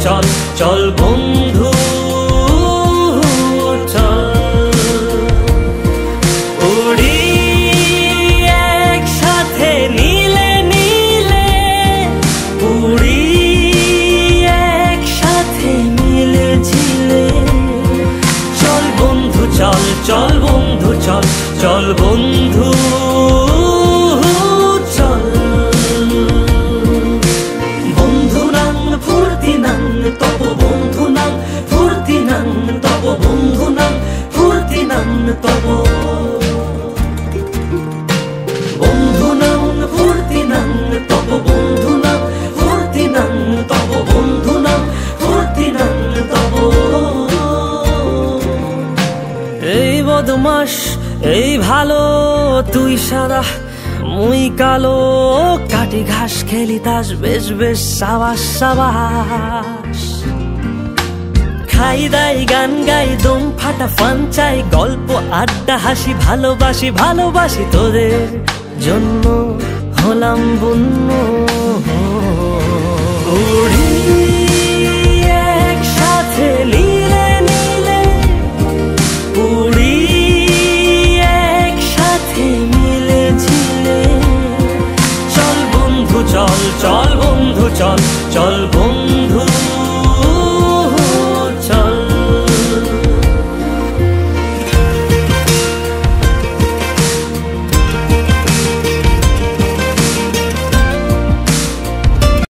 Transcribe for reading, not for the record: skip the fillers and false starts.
চল চল বন্ধু চল উড়ি একসাথে নীলে নীলে উড়ি একসাথে মিলে ঝিলে চল বন্ধু চল চল বন্ধু চল চল বন্ধু চল বন্ধু নাং ফুর্তি নাং তব বন্ধু নাং ফুর্তি নাং তব বন্ধু নাং ফুর্তি নাং তব বন্ধু নাং ফুর্তি নাং তব বন্ধু নাং ফুর্তি নাং তব বন্ধু নাং ফুর্তি নাং তব এই বদমাস এই ভালো তুই সাদা মুই কালো কাটি ঘাস খেলি তাস বেশ বেশ সাবাস সাবাস খাই দাই গান গাই দম ফাটা ফান চাই গল্প আড্ডা হাসি ভালোবাসি ভালোবাসি তোদের জন্য হলাম বন্য